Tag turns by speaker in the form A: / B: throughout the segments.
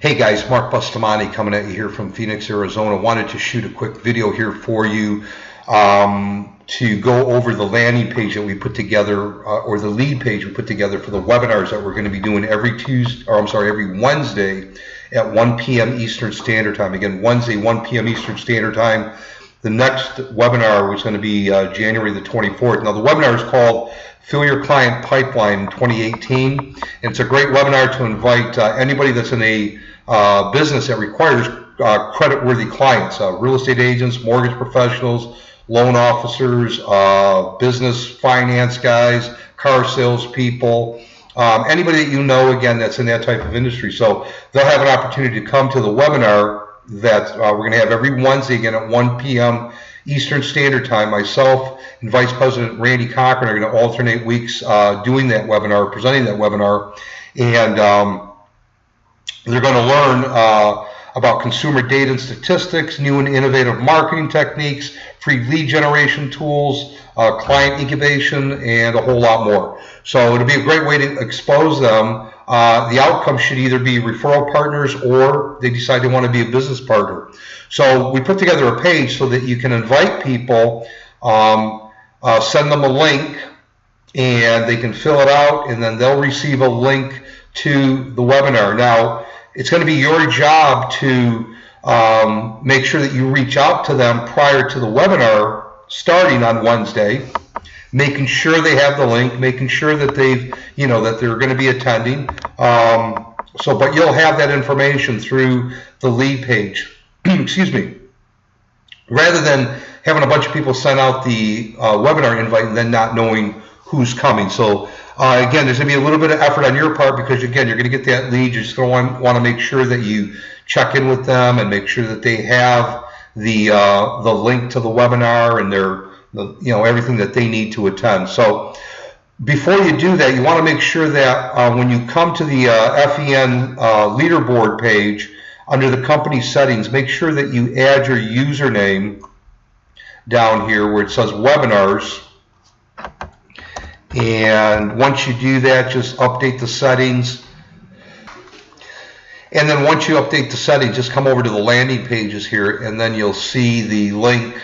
A: Hey guys, Mark Bustamante coming at you here from Phoenix, Arizona. Wanted to shoot a quick video here for you to go over the landing page that we put together, or the lead page we put together for the webinars that we're going to be doing every Wednesday at 1 p.m. Eastern Standard Time. Again, Wednesday, 1 p.m. Eastern Standard Time. The next webinar was going to be January the 24th. Now, the webinar is called Fill Your Client Pipeline 2018. And it's a great webinar to invite anybody that's in a business that requires credit-worthy clients, real estate agents, mortgage professionals, loan officers, business finance guys, car salespeople, anybody that you know, again, that's in that type of industry. So they'll have an opportunity to come to the webinar that we're going to have every Wednesday, again, at 1 p.m. Eastern Standard Time. Myself and Vice President Randy Cochran are going to alternate weeks doing that webinar, presenting that webinar, and they're going to learn about consumer data and statistics, new and innovative marketing techniques, free lead generation tools, client incubation, and a whole lot more. So it'll be a great way to expose them. The outcome should either be referral partners or they decide they want to be a business partner. So we put together a page so that you can invite people, send them a link, and they can fill it out, and then they'll receive a link to the webinar. Now, it's going to be your job to make sure that you reach out to them prior to the webinar starting on Wednesday, making sure they have the link, making sure that they've, that they're going to be attending. But you'll have that information through the lead page. Excuse me. Rather than having a bunch of people send out the webinar invite and then not knowing who's coming. So again, there's going to be a little bit of effort on your part because, again, you're going to get that lead. You're just going to want to make sure that you check in with them and make sure that they have the link to the webinar and everything that they need to attend. So before you do that, you want to make sure that when you come to the FEN leaderboard page under the company settings, make sure that you add your username down here where it says webinars. And once you do that, just update the settings. And then once you update the settings, just come over to the landing pages here, and then you'll see the link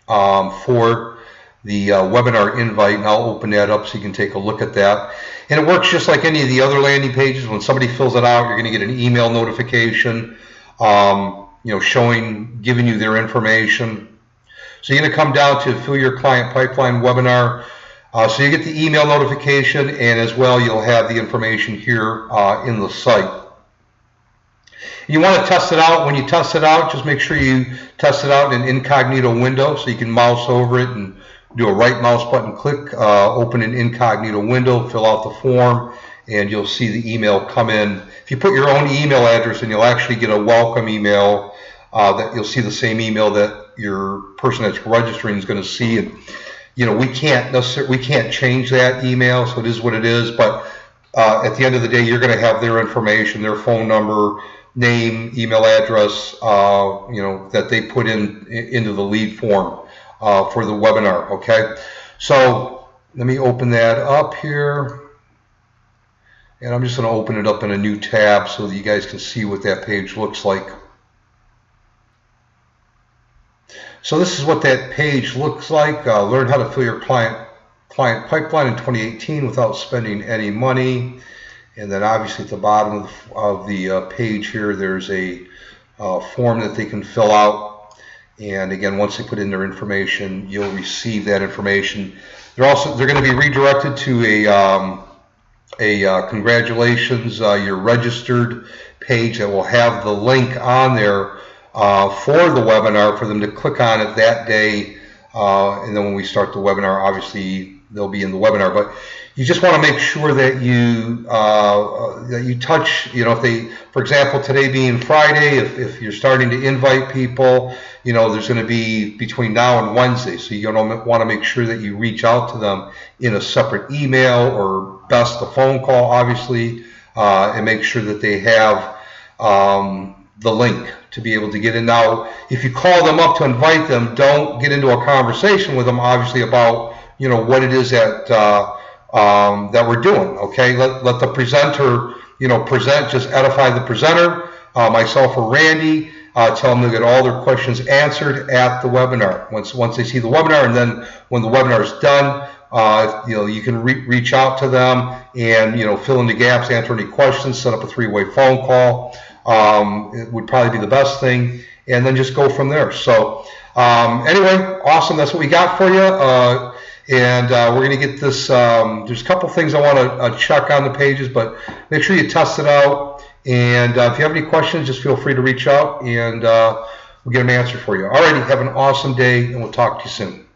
A: for the webinar invite, and I'll open that up so you can take a look at that. And it works just like any of the other landing pages. When somebody fills it out, you're going to get an email notification, giving you their information. So you're going to come down to Fill Your Client Pipeline webinar. So you get the email notification, and as well you'll have the information here in the site. You want to test it out. When you test it out, just make sure you test it out in an incognito window, so you can mouse over it and do a right mouse button click, open an incognito window, fill out the form, and you'll see the email come in. If you put your own email address in, you'll actually get a welcome email that you'll see the same email that your person that's registering is going to see. And we can't change that email, so it is what it is. But at the end of the day, you're going to have their information, their phone number, name, email address, that they put into the lead form for the webinar. Okay, so let me open that up here, and I'm just going to open it up in a new tab so that you guys can see what that page looks like. So this is what that page looks like. Learn how to fill your client pipeline in 2018 without spending any money. And then obviously at the bottom of the page here, there's a form that they can fill out. And again, once they put in their information, you'll receive that information. They're going to be redirected to a congratulations, you're registered page that will have the link on there for the webinar for them to click on it that day. And then when we start the webinar, obviously they'll be in the webinar. But you just want to make sure that you touch, if they, for example, today being Friday, if you're starting to invite people, there's going to be between now and Wednesday. So you're going to want to make sure that you reach out to them in a separate email or best a phone call, obviously, and make sure that they have the link to be able to get in. Now, if you call them up to invite them, don't get into a conversation with them, obviously, about what it is that that we're doing. Okay, let the presenter present, just edify the presenter, myself or Randy. Tell them to get all their questions answered at the webinar. Once they see the webinar, and then when the webinar is done, you can reach out to them and fill in the gaps, answer any questions, set up a 3-way phone call. It would probably be the best thing, and then just go from there. So anyway, awesome. That's what we got for you. And we're going to get this. There's a couple things I want to check on the pages, but make sure you test it out. And if you have any questions, just feel free to reach out, and we'll get them answered for you. Alrighty, have an awesome day, and we'll talk to you soon.